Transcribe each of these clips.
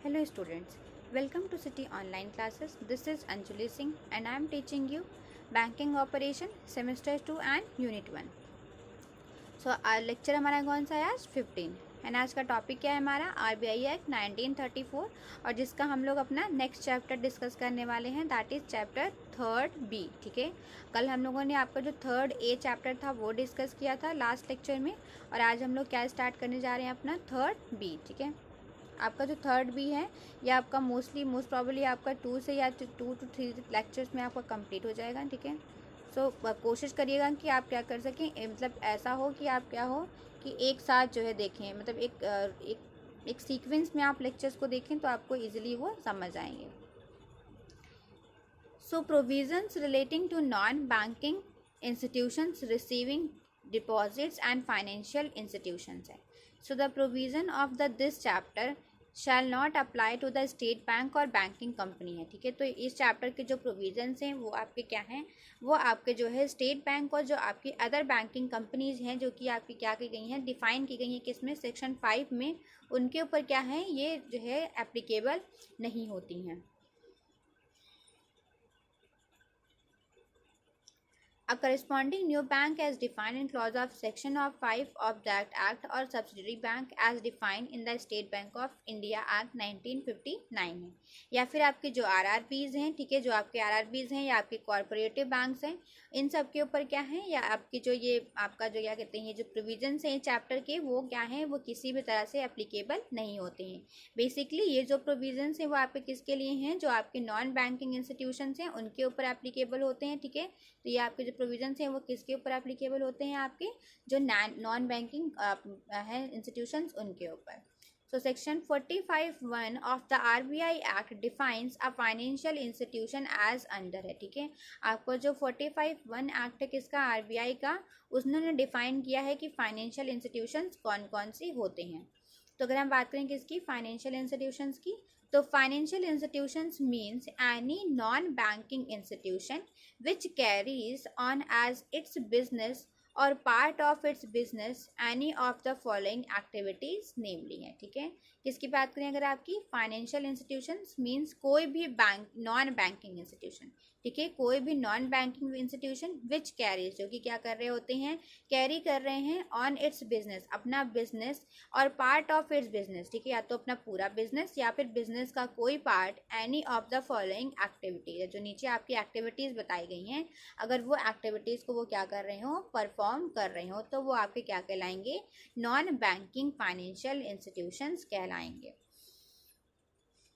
Hello students, welcome to City Online Classes. This is Anjali Singh and I am teaching you Banking Operation Semester 2 and Unit 1. So lecture हमारा कौन सा है आज 15 and आज का topic क्या है हमारा आरबीआई एक्ट 1934 और जिसका हम लोग अपना नेक्स्ट चैप्टर डिस्कस करने वाले हैं that is chapter third B. ठीक है, कल हम लोगों ने आपका जो थर्ड ए चैप्टर था वो डिस्कस किया था लास्ट लेक्चर में और आज हम लोग क्या स्टार्ट करने जा रहे हैं अपना थर्ड बी. ठीक है, आपका जो थर्ड बी है या आपका मोस्ट प्रॉब्ली आपका 2 से या 2 to 3 लेक्चर्स में आपका कंप्लीट हो जाएगा. ठीक है, सो कोशिश करिएगा कि आप क्या कर सकें, मतलब ऐसा हो कि आप क्या हो कि एक साथ जो है देखें, मतलब एक सीक्वेंस में आप लेक्चर्स को देखें तो आपको इजीली वो समझ आएंगे. So provisions relating to non banking institutions receiving deposits and financial institutions है. So the provision of the this chapter shall not apply to the State Bank or banking company है. ठीक है, तो इस चैप्टर के जो प्रोविजंस हैं वो आपके क्या हैं, वो आपके जो है स्टेट बैंक और जो आपकी अदर बैंकिंग कंपनीज हैं जो कि आपकी क्या की गई हैं, डिफाइन की गई हैं किसमें, सेक्शन 5 में, उनके ऊपर क्या है ये जो है एप्लीकेबल नहीं होती हैं. A corresponding new bank as defined in clause of section of 5 of that act or subsidiary bank as defined in the State Bank of India Act 1959 है. या फिर आपके जो आरआरबीज हैं, ठीक है, जो आपके आरआरबीज हैं या आपके कॉरपोरेटिव बैंक्स हैं, इन सब के ऊपर क्या है, या आपकी जो ये आपका जो क्या कहते हैं ये जो प्रोविजंस हैं चैप्टर के वो क्या हैं, वो किसी भी तरह से एप्लीकेबल नहीं होते हैं. बेसिकली ये जो प्रोविजंस हैं वो आपके किसके लिए हैं, जो आपके नॉन बैंकिंग इंस्टीट्यूशंस हैं उनके ऊपर एप्लीकेबल होते हैं. ठीक है, तो ये आपके जो प्रोविजंस हैं वो किसके ऊपर एप्लीकेबल होते हैं, आपके जो नॉन बैंकिंग हैं इंस्टीट्यूशंस उनके ऊपर. So section 45(1) of the RBI Act defines a financial institution as under है. ठीक है, आपको जो 45(1) एक्ट है किसका, RBI का, उसने डिफाइन किया है कि फाइनेंशियल इंस्टीट्यूशंस कौन कौन से होते हैं. तो अगर हम बात करें किसकी, फाइनेंशियल इंस्टीट्यूशंस की, तो financial institutions means any non banking institution which carries on as its business or part of its business any of the following activities namely है. ठीक है, किसकी बात करें अगर आपकी, फाइनेंशियल इंस्टीट्यूशंस मीन्स कोई भी बैंक नॉन बैंकिंग इंस्टीट्यूशन. ठीक है, कोई भी non banking institution which carries, जो कि क्या कर रहे होते हैं, कैरी कर रहे हैं ऑन इट्स बिजनेस, अपना business, or part of its business. ठीक है, या तो अपना पूरा बिजनेस या फिर बिजनेस का कोई part, any of the following activities, जो नीचे आपकी एक्टिविटीज बताई गई हैं, अगर वो एक्टिविटीज को वो क्या कर रहे हो, परफॉर्म कर रहे हो, तो वो आपके क्या कहलाएंगे, नॉन बैंकिंग फाइनेंशियल इंस्टीट्यूशंस कहलाएंगे.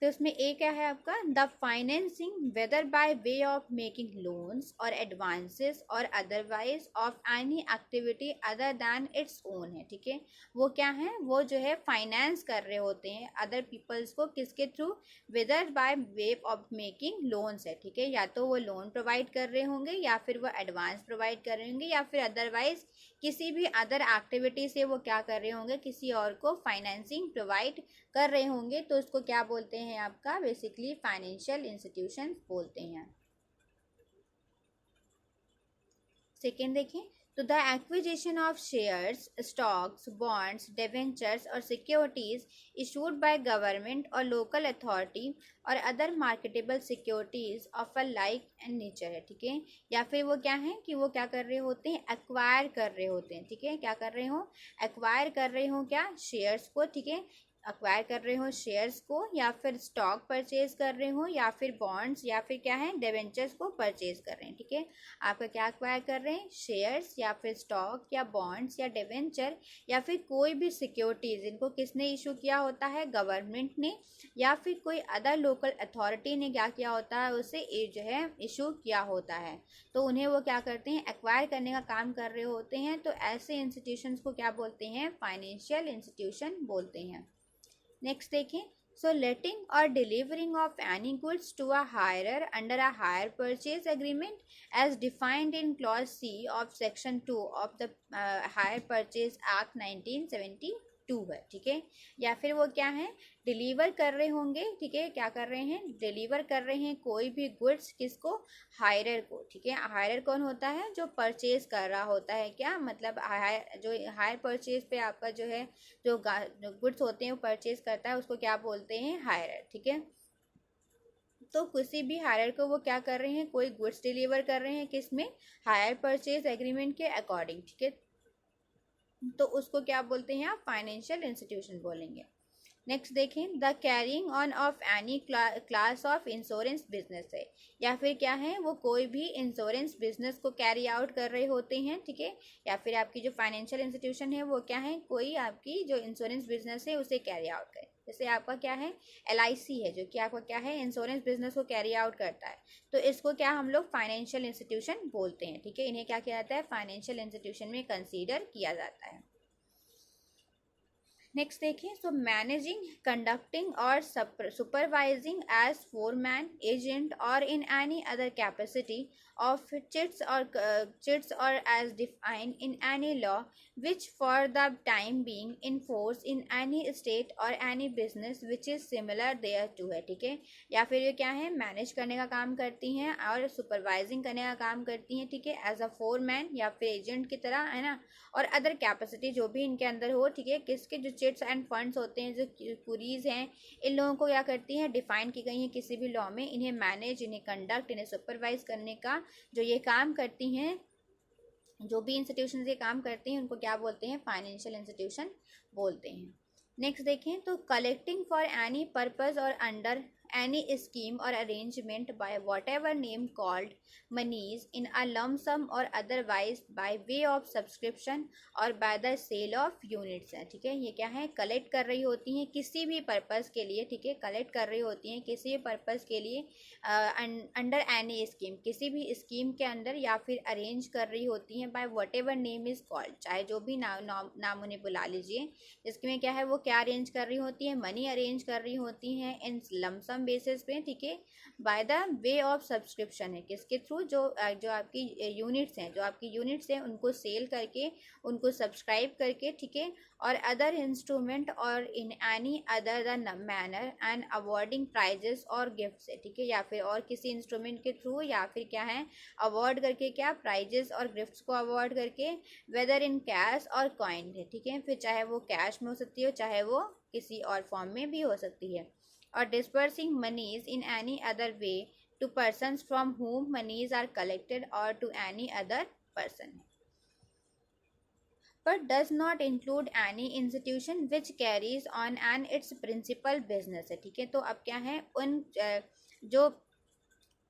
तो इसमें ए क्या है आपका, the financing whether by way of making loans और एडवांसेस और otherwise of any activity other than its own है. ठीक है, वो क्या है, वो जो है फाइनेंस कर रहे होते हैं अदर पीपल्स को, किसके through, whether by way of making loans है. ठीक है, या तो वो लोन प्रोवाइड कर रहे होंगे या फिर वो एडवांस प्रोवाइड कर रहे होंगे या फिर अदरवाइज किसी भी अदर एक्टिविटी से वो क्या कर रहे होंगे, किसी और को फाइनेंसिंग प्रोवाइड कर रहे होंगे, तो उसको क्या बोलते हैं आपका, बेसिकली फाइनेंशियल इंस्टीट्यूशंस बोलते हैं. सेकेंड देखें, तो the acquisition of shares, stocks, bonds, debentures और सिक्योरिटीज इशूड बाय गवर्नमेंट और लोकल अथॉरिटी और other marketable securities of a like and nature है. ठीक है, या फिर वो क्या है कि वो क्या कर रहे होते हैं, एक्वायर कर रहे होते हैं. ठीक है, क्या कर रहे हो, एक्वायर कर रहे हो क्या, शेयर्स को. ठीक है, एक्वायर कर रहे हो शेयर्स को, या फिर स्टॉक परचेज कर रहे हो, या फिर बॉन्ड्स, या फिर क्या है, डिवेंचर्स को परचेज कर रहे हैं. ठीक है, आपका क्या एक्वायर कर रहे हैं, शेयर्स या फिर स्टॉक या बॉन्ड्स या डिवेंचर या फिर कोई भी सिक्योरिटीज, इनको किसने इशू किया होता है, गवर्नमेंट ने, या फिर कोई अदर लोकल अथॉरिटी ने क्या किया होता है, उसे जो है इशू किया होता है, तो उन्हें वो क्या करते हैं, एक्वायर करने का काम कर रहे होते हैं. तो ऐसे इंस्टीट्यूशंस को क्या बोलते हैं, फाइनेंशियल इंस्टीट्यूशन बोलते हैं. नेक्स्ट देखें, so letting or delivering of any goods to a hirer under a hire purchase agreement as defined in clause C of section 2 of the hire purchase act 1970 two है, ठीक है। या फिर वो क्या है, डिलीवर कर रहे होंगे, ठीक है, क्या कर रहे हैं, डिलीवर कर रहे हैं कोई भी गुड्स, किसको, हायरर को, ठीक है। हायरर कौन होता है, जो परचेज कर रहा होता है, क्या मतलब जो हायर परचेज पे आपका जो है जो गुड्स होते हैं वो परचेज करता है, उसको क्या बोलते हैं, हायरर, ठीक है। तो किसी भी हायर को वो क्या कर रहे हैं, कोई गुड्स डिलीवर कर रहे हैं, किसमें, हायर परचेज एग्रीमेंट के अकॉर्डिंग, ठीक है। तो उसको क्या बोलते हैं आप, फाइनेंशियल इंस्टीट्यूशन बोलेंगे। नेक्स्ट देखें, the carrying on off any class of insurance business है, या फिर क्या है, वो कोई भी इंश्योरेंस बिजनेस को कैरी आउट कर रहे होते हैं, ठीक है। या फिर आपकी जो फाइनेंशियल इंस्टीट्यूशन है वो क्या है, कोई आपकी जो इंश्योरेंस बिजनेस है उसे कैरी आउट करे। जैसे आपका क्या है, LIC है, जो कि आपका क्या है, इंश्योरेंस बिजनेस को कैरी आउट करता है, तो इसको क्या हम लोग फाइनेंशियल इंस्टीट्यूशन बोलते हैं, ठीक है। इन्हें क्या किया जाता है, फाइनेंशियल इंस्टीट्यूशन में कंसीडर किया जाता है। नेक्स्ट देखें, सो मैनेजिंग, कंडक्टिंग और सुपरवाइजिंग एज फोरमैन, एजेंट और in any other capacity of chits or as defined in any law which for the time being in force in any state or any business which is similar thereto है, ठीक है। या फिर ये क्या है, manage करने का काम करती हैं और सुपरवाइजिंग करने का काम करती हैं, ठीक है, एज अ फोरमैन या फिर एजेंट की तरह, है ना। और अदर कैपेसिटी जो भी इनके अंदर हो, ठीक है, किसके जो चिट्स एंड फंड्स होते हैं, जो कुरीज हैं, इन लोगों को क्या करती हैं, डिफाइन की गई हैं किसी भी लॉ में। इन्हें मैनेज, इन्हें कंडक्ट, इन्हें सुपरवाइज करने का जो ये काम करती हैं, जो भी इंस्टीट्यूशन ये काम करते हैं, उनको क्या बोलते हैं, फाइनेंशियल इंस्टीट्यूशन बोलते हैं। नेक्स्ट देखें, तो कलेक्टिंग फॉर एनी पर्पज और under any scheme or arrangement by whatever name called monies in a lump sum or otherwise by way of subscription or by the sale of units है, ठीक है। ये क्या है, collect कर रही होती हैं किसी भी पर्पस के लिए, ठीक है, कलेक्ट कर रही होती हैं किसी भी पर्पस के लिए अंडर एनी स्कीम, किसी भी स्कीम के अंदर, या फिर अरेंज कर रही होती हैं by whatever name is called, चाहे जो भी नाम उन्हें बुला लीजिए। इसमें क्या है, वो क्या अरेंज कर रही होती है, मनी अरेंज कर रही होती हैं इन लमसम बेसिस पे, ठीक है, by the way of subscription है, किसके थ्रू, जो आपकी यूनिट्स हैं, जो आपकी यूनिट्स हैं उनको सेल करके, उनको सब्सक्राइब करके, ठीक है, और अदर इंस्ट्रूमेंट और in any other the manner and awarding prizes और गिफ्ट्स है, ठीक है। या फिर और किसी इंस्ट्रूमेंट के थ्रू, या फिर क्या है, अवॉर्ड करके, क्या, प्राइजेस और गिफ्ट्स को अवॉर्ड करके, वेदर इन कैश और कॉइन है, ठीक है। फिर चाहे वो कैश में हो सकती है, चाहे वो किसी और फॉर्म में भी हो सकती है। और dispersing monies in any other way to persons from whom monies are collected or to any other person, but does not include any institution which carries on and its principal business है, ठीक है। तो अब क्या है, जो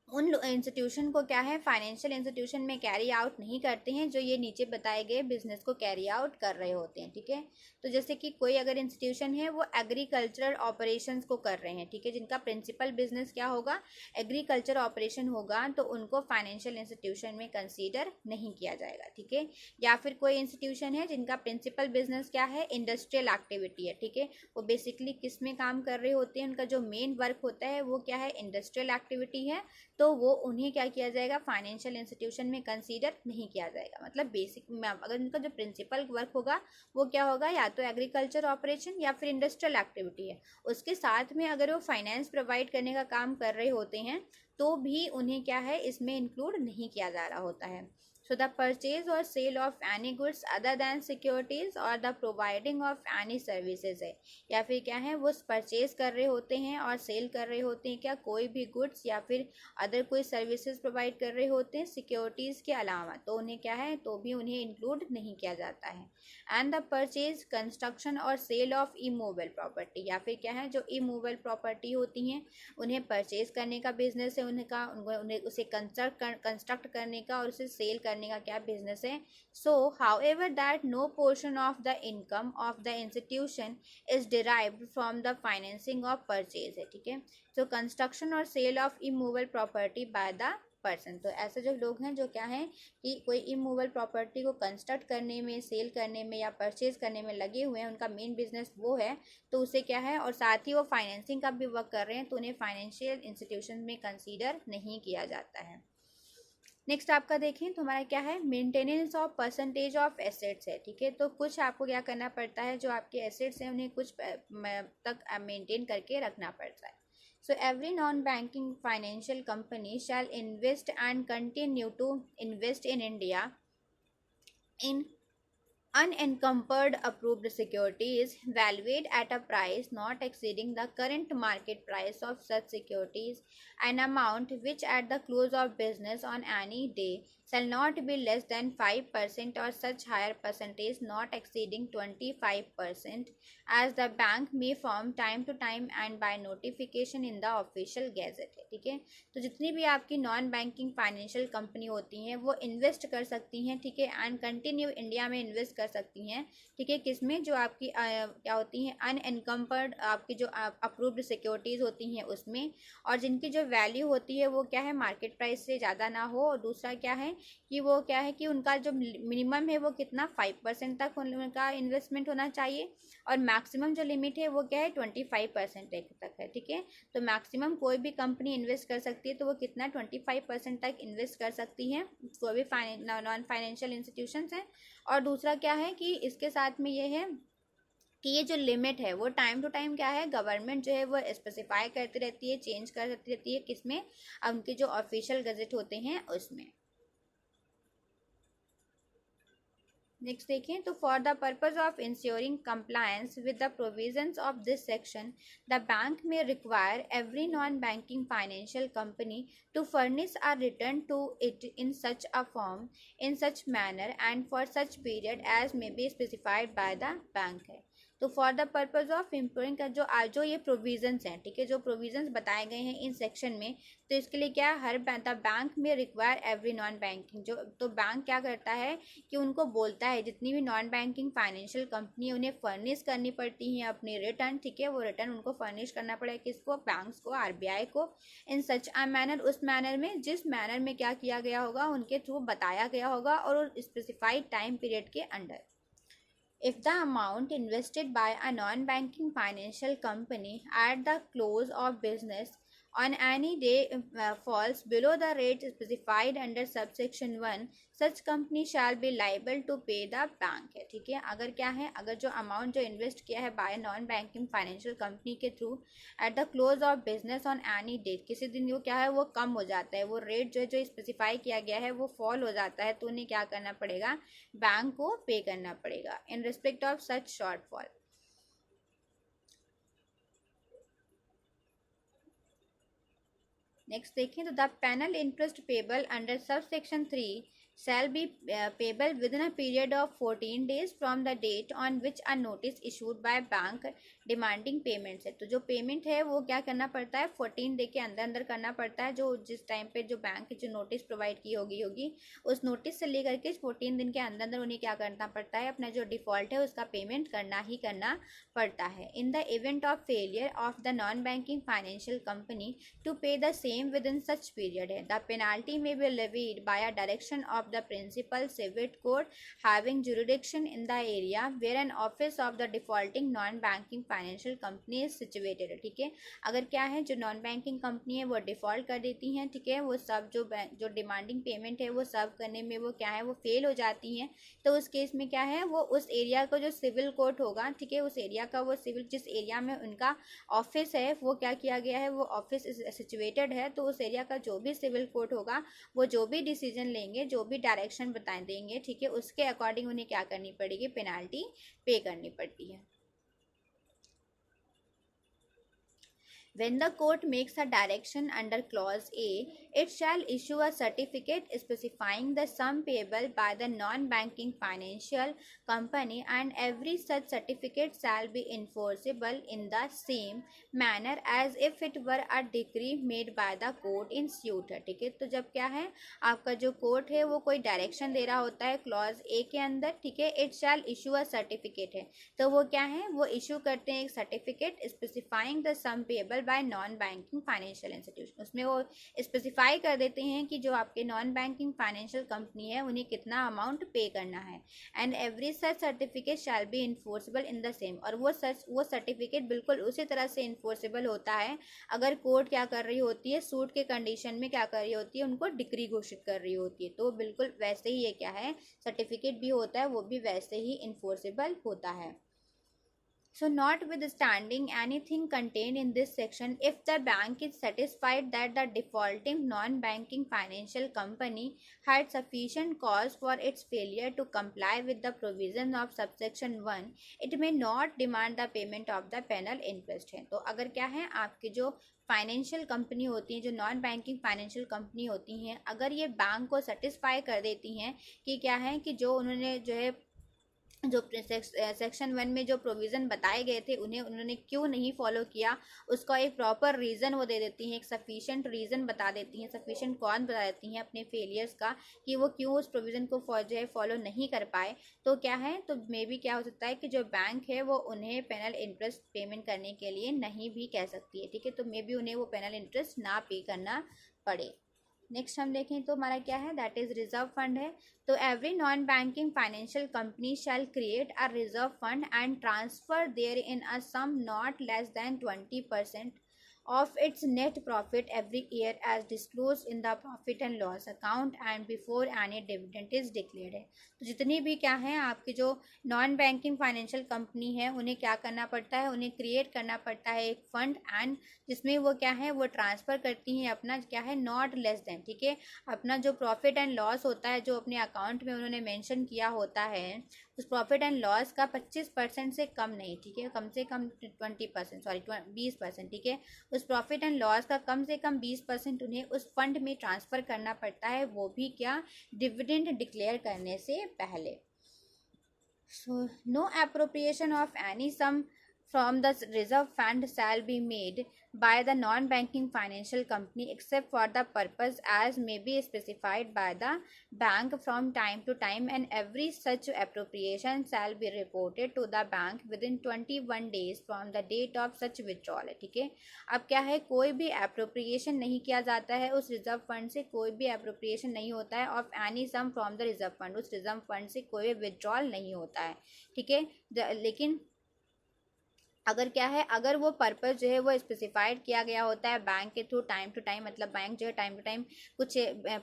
उन institution को क्या है, फाइनेंशियल इंस्टीट्यूशन में कैरी आउट नहीं करते हैं, जो ये नीचे बताए गए बिजनेस को कैरी आउट कर रहे होते हैं, ठीक है। तो जैसे कि कोई अगर इंस्टीट्यूशन है वो एग्रीकल्चरल ऑपरेशंस को कर रहे हैं, ठीक है, जिनका प्रिंसिपल बिजनेस क्या होगा, एग्रीकल्चर ऑपरेशन होगा, तो उनको फाइनेंशियल इंस्टीट्यूशन में कंसीडर नहीं किया जाएगा, ठीक है। या फिर कोई इंस्टीट्यूशन है जिनका प्रिंसिपल बिजनेस क्या है, इंडस्ट्रियल एक्टिविटी है, ठीक है, वो बेसिकली किस में काम कर रहे होते हैं, उनका जो मेन वर्क होता है वो क्या है, इंडस्ट्रियल एक्टिविटी है, तो वो उन्हें क्या किया जाएगा, फाइनेंशियल इंस्टीट्यूशन में कंसीडर नहीं किया जाएगा। मतलब बेसिक अगर उनका जो प्रिंसिपल वर्क होगा वो क्या होगा, या तो एग्रीकल्चर ऑपरेशन या फिर इंडस्ट्रियल एक्टिविटी है, उसके साथ में अगर वो फाइनेंस प्रोवाइड करने का काम कर रहे होते हैं तो भी उन्हें क्या है, इसमें इंक्लूड नहीं किया जा रहा होता है। So the purchase or sale of any goods other than securities or the providing of any services है, या फिर क्या है, वो परचेज कर रहे होते हैं और सेल कर रहे होते हैं, क्या, कोई भी गुड्स या फिर अदर कोई सर्विसेज प्रोवाइड कर रहे होते हैं सिक्योरिटीज़ के अलावा, तो उन्हें क्या है, तो भी उन्हें इंक्लूड नहीं किया जाता है। एंड द परचेज, कंस्ट्रक्शन और सेल ऑफ इमूवेबल प्रॉपर्टी, या फिर क्या है, जो इमूवेबल प्रॉपर्टी होती हैं उन्हें परचेज करने का बिजनेस है, उन्हें उसे कंस्ट्रक्ट करने का और उसे सेल करने का क्या बिजनेस है। So however that no portion of the income of the institution is derived from the financing of purchase है, ठीक है। तो कंस्ट्रक्शन और sale of immovable property by the person, तो ऐसे जो लोग हैं जो क्या है कि कोई इमूवेबल प्रॉपर्टी को कंस्ट्रक्ट करने में, सेल करने में या परचेज करने में लगे हुए हैं, उनका मेन बिजनेस वो है, तो उसे क्या है, और साथ ही वो फाइनेंसिंग का भी वर्क कर रहे हैं, तो उन्हें फाइनेंशियल इंस्टीट्यूशन में कंसीडर नहीं किया जाता है। नेक्स्ट आपका देखें तो हमारा क्या है, maintenance of percentage of assets है, ठीक है। तो कुछ आपको क्या करना पड़ता है, जो आपके एसेट्स हैं उन्हें कुछ तक मेंटेन करके रखना पड़ता है। So every non banking financial company shall invest and continue to invest in India in unencumbered approved securities valued at a price not exceeding the current market price of such securities, an amount which at the close of business on any day shall not be less than 5% or such higher percentage not exceeding 25%, as the bank may from time to time and by notification in the official gazette है, ठीक है। तो जितनी भी आपकी non banking financial company होती हैं वो इन्वेस्ट कर सकती हैं, ठीक है, एंड कंटिन्यू इंडिया में इन्वेस्ट कर सकती हैं, ठीक है। किसमें, जो आपकी क्या होती हैं, अनएनकम्पर्ड आपकी जो अप्रूव्ड सिक्योरिटीज़ होती हैं उसमें, और जिनकी जो वैल्यू होती है वो क्या है, मार्केट प्राइस से ज़्यादा ना हो, और दूसरा क्या है कि वो क्या है कि उनका जो मिनिमम है वो कितना 5% तक उनका इन्वेस्टमेंट होना चाहिए, और मैक्सिमम जो लिमिट है वो क्या है 25% तक है, ठीक है। तो मैक्सिमम कोई भी कंपनी इन्वेस्ट कर सकती है, तो वो कितना 25% तक इन्वेस्ट कर सकती हैं कोई भी नॉन फाइनेंशियल इंस्टीट्यूशंस हैं। और दूसरा क्या है कि इसके साथ में ये है कि ये जो लिमिट है वो टाइम टू टाइम क्या है, गवर्नमेंट जो है वो स्पेसिफाई करती रहती है, चेंज करती रहती है, किसमें, उनके जो ऑफिशियल गजट होते हैं उसमें। नेक्स्ट देखें तो for the purpose of insuring compliance with the provisions of this section, the bank may require every non banking financial company to furnish a return to it in such a form, in such manner and for such period as may be specified by the bank है। तो for the purpose of improving का जो ये provisions हैं, ठीक है, जो provisions बताए गए हैं इन सेक्शन में, तो इसके लिए क्या, हर bank may require every non banking, जो तो बैंक क्या करता है कि उनको बोलता है जितनी भी नॉन बैंकिंग फाइनेंशियल कंपनी उन्हें फर्निश करनी पड़ती हैं अपनी रिटर्न, ठीक है, वो रिटर्न उनको फर्निश करना पड़ेगा, किसको, बैंक्स को, आरबीआई को, इन सच अ मैनर, उस मैनर में जिस मैनर में क्या किया गया होगा, उनके थ्रू बताया गया होगा, और स्पेसिफाइड टाइम पीरियड के under. If the amount invested by a non-banking financial company at the close of business on any day falls below the rate specified under subsection 1, such company shall be liable to pay the bank है, ठीक है। अगर क्या है, अगर जो amount जो invest किया है by non banking financial company के through at the close of business on any date, किसी दिन वो क्या है वो कम हो जाता है, वो रेट जो स्पेसिफाई किया गया है वो फॉल हो जाता है, तो उन्हें क्या करना पड़ेगा, बैंक को पे करना पड़ेगा in respect of such shortfall. Next देखें तो the panel interest payable under sub section 3 shall be payable within a period of 14 days from the date on which a notice issued by bank demanding payments है। तो जो payment है वो क्या करना पड़ता है, 14 डे के अंदर अंदर करना पड़ता है, जो जिस टाइम पे जो बैंक जो नोटिस प्रोवाइड की होगी उस नोटिस से लेकर के 14 दिन के अंदर अंदर उन्हें क्या करना पड़ता है, अपना जो डिफॉल्ट है उसका पेमेंट करना ही करना पड़ता है। In the event of failure of the non banking financial company to pay the same within such period है, the penalty may be levied by a direction of the principal civil court having jurisdiction in the area where an office of the defaulting non-banking financial company is situated है, ठीक है। अगर क्या है, जो non banking company है वो default कर देती हैं, ठीक है, वो सब जो डिमांडिंग पेमेंट है वो सब करने में वो क्या है वो फेल हो जाती हैं, तो उस केस में क्या है, वो उस एरिया का जो सिविल कोर्ट होगा, ठीक है, उस एरिया का वो सिविल जिस एरिया में उनका ऑफिस है वो क्या किया गया है, वो ऑफिस सिचुएटेड है, तो उस एरिया का जो भी सिविल कोर्ट होगा वो जो भी डिसीजन लेंगे, जो भी डायरेक्शन बता देंगे, ठीक है, उसके अकॉर्डिंग उन्हें क्या करनी पड़ेगी, पेनाल्टी पे करनी पड़ती है। When the court makes a direction under clause A, it shall issue a certificate specifying the sum payable by the non-banking financial company, and every such certificate shall be enforceable in the same manner as if it were a decree made by the court in suit है, ठीक है। तो जब क्या है, आपका जो court है वो कोई डायरेक्शन दे रहा होता है क्लॉज ए के अंदर, ठीक है, it shall issue a certificate है, तो वो क्या है, वो इशू करते हैं एक certificate specifying the sum payable by non banking financial institution. उसमें वो स्पेसिफाई कर देते हैं कि जो आपके नॉन बैंकिंग फाइनेंशियल कंपनी है उन्हें कितना अमाउंट पे करना है। And every such certificate shall be enforceable in the same, और वो सर्टिफिकेट बिल्कुल उसी तरह से इन्फोर्सेबल होता है अगर कोर्ट क्या कर रही होती है, सूट के कंडीशन में क्या कर रही होती है, उनको डिक्री घोषित कर रही होती है। तो बिल्कुल वैसे ही ये क्या है, सर्टिफिकेट भी होता है वो भी वैसे ही इन्फोर्सेबल होता है। So, notwithstanding anything contained in this section, if the bank is satisfied that the defaulting non-banking financial company had sufficient cause for its failure to comply with the provision of subsection 1, it may not demand the payment of the penal interest है। तो अगर क्या है, आपकी जो financial company होती हैं, जो नॉन बैंकिंग फाइनेंशियल कंपनी होती हैं, अगर ये बैंक को सेटिस्फाई कर देती हैं कि क्या है कि जो उन्होंने जो है जो सेक्शन 1 में जो प्रोविज़न बताए गए थे उन्होंने क्यों नहीं फॉलो किया, उसका एक प्रॉपर रीज़न वो दे देती हैं, एक सफिशिएंट रीज़न बता देती हैं, सफिशिएंट कॉज बता देती हैं अपने फेलियर्स का कि वो क्यों उस प्रोविज़न को जो है फॉलो नहीं कर पाए। तो क्या है, तो मे बी क्या हो सकता है कि जो बैंक है वो उन्हें पेनल इंटरेस्ट पेमेंट करने के लिए नहीं भी कह सकती है, ठीक है। तो मे बी उन्हें वो पेनल इंटरेस्ट ना पे करना पड़े। नेक्स्ट हम देखें तो हमारा क्या है, दैट इज रिजर्व फंड है। तो every non banking financial company shall create a reserve fund and transfer therein a sum not less than 20% of its net profit every year as disclosed in the profit and loss account and before any dividend is declared है। तो जितनी भी क्या है आपकी जो non banking financial company है उन्हें क्या करना पड़ता है, उन्हें क्रिएट करना पड़ता है एक फंड, एंड जिसमें वो क्या है वो ट्रांसफ़र करती हैं अपना क्या है नॉट लेस देन, ठीक है, अपना जो प्रॉफिट एंड लॉस होता है जो अपने अकाउंट में उन्होंने मेंशन किया होता है उस प्रॉफिट एंड लॉस का 25% से कम नहीं, ठीक है, कम से कम 20%, सॉरी 20%, ठीक है, उस प्रॉफिट एंड लॉस का कम से कम 20% उन्हें उस फंड में ट्रांसफ़र करना पड़ता है, वो भी क्या, डिविडेंड डिक्लेयर करने से पहले। So no appropriation of any sum from the reserve fund shall be made by the non-banking financial company except for the purpose as may be specified by the bank from time to time, and every such appropriation shall be reported to the bank within 21 days from the date of such withdrawal है, ठीक है। अब क्या है, कोई भी appropriation नहीं किया जाता है उस रिजर्व फंड से, कोई भी एप्रोप्रिएशन नहीं होता है of any sum from the reserve fund, उस रिजर्व फंड से कोई विड्रॉल नहीं होता है, ठीक है। लेकिन अगर क्या है, अगर वो पर्पस जो है वो स्पेसिफाइड किया गया होता है बैंक के थ्रू टाइम टू टाइम, मतलब बैंक जो है टाइम टू टाइम कुछ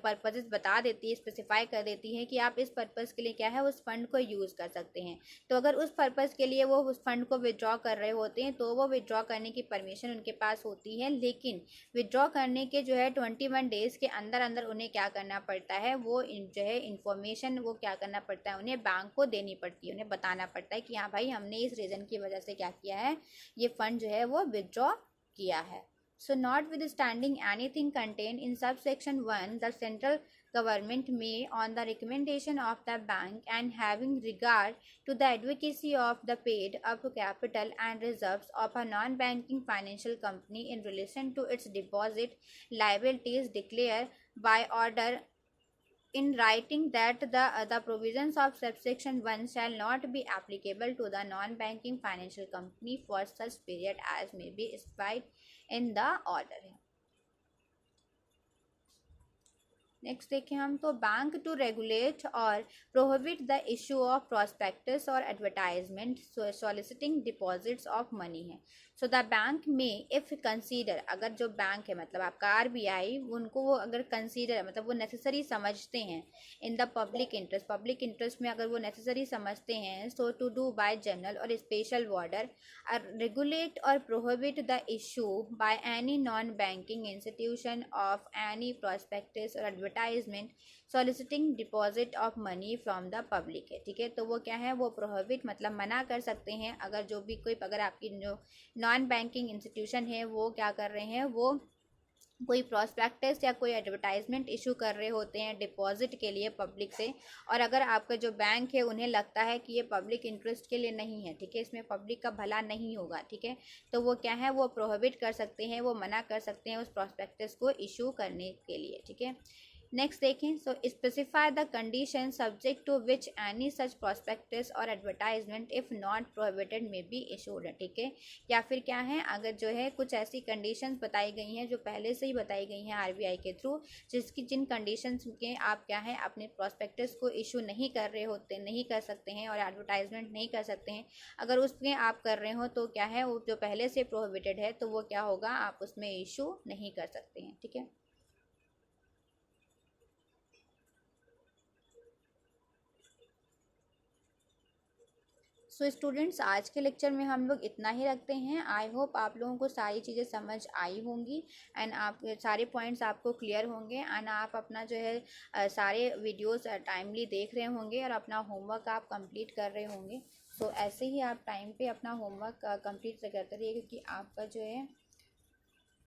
पर्पसेस बता देती है, स्पेसिफाई कर देती है कि आप इस पर्पस के लिए क्या है उस फंड को यूज़ कर सकते हैं। तो अगर उस पर्पस के लिए वो उस फंड को विड्रॉ कर रहे होते हैं तो वो विड्रॉ करने की परमिशन उनके पास होती है, लेकिन विड्रॉ करने के जो है 21 डेज़ के अंदर अंदर उन्हें क्या करना पड़ता है, वो जो है इन्फॉर्मेशन वो क्या करना पड़ता है, उन्हें बैंक को देनी पड़ती है, उन्हें बताना पड़ता है कि हाँ भाई हमने इस रीज़न की वजह से क्या किया है, ये फंड जो है वो विड्रॉ किया है। So not with standing anything contain in sub section 1, the central government may on the recommendation of the bank and having regard to the advocacy of the paid up capital and reserves of a non-banking financial company in relation to its deposit liabilities declare by order in writing that the provisions of subsection 1 shall not be applicable to the non-banking financial company for such period as may be specified in the order। Next देखें हम तो bank to regulate or prohibit the issue of prospectus or advertisement soliciting deposits of money है। So the bank may if consider, अगर जो bank है मतलब आपका RBI उनको वो अगर कंसीडर मतलब वो नेसेसरी समझते हैं इन द पब्लिक इंटरेस्ट में अगर वो नेसेसरी समझते हैं, so to do by general or special order regulate or prohibit the issue by any non banking institution of any prospectus or advertisement soliciting deposit of money from the public है, ठीक है। तो वो क्या है, वो प्रोहिबिट मतलब मना कर सकते हैं अगर जो भी कोई अगर आपकी जो नॉन बैंकिंग इंस्टीट्यूशन है वो क्या कर रहे हैं, वो कोई प्रॉस्पेक्टस या कोई एडवर्टाइजमेंट इशू कर रहे होते हैं डिपॉजिट के लिए पब्लिक से, और अगर आपका जो बैंक है उन्हें लगता है कि ये पब्लिक इंटरेस्ट के लिए नहीं है, ठीक है, इसमें पब्लिक का भला नहीं होगा, ठीक है, तो वो क्या है वो प्रोहिबिट कर सकते हैं, वो मना कर सकते हैं उस प्रॉस्पेक्टस को इशू करने के लिए, ठीक है। नेक्स्ट देखें, so specify the condition subject to which any such prospectus or advertisement if not prohibited may be issued, ठीक है। या फिर क्या है, अगर जो है कुछ ऐसी कंडीशंस बताई गई हैं जो पहले से ही बताई गई हैं आरबीआई के थ्रू, जिन कंडीशंस के आप क्या है अपने प्रॉस्पेक्टस को इशू नहीं कर रहे होते, नहीं कर सकते हैं और एडवर्टाइजमेंट नहीं कर सकते हैं, अगर उसमें आप कर रहे हो तो क्या है वो जो पहले से प्रोहिबिटेड है तो वो क्या होगा, आप उसमें इशू नहीं कर सकते हैं, ठीक है। सो स्टूडेंट्स, आज के लेक्चर में हम लोग इतना ही रखते हैं। आई होप आप लोगों को सारी चीज़ें समझ आई होंगी एंड आप सारे पॉइंट्स आपको क्लियर होंगे एंड आप अपना जो है सारे वीडियोस टाइमली देख रहे होंगे और अपना होमवर्क आप कंप्लीट कर रहे होंगे। सो ऐसे ही आप टाइम पे अपना होमवर्क कंप्लीट करते रहिए, क्योंकि आपका जो है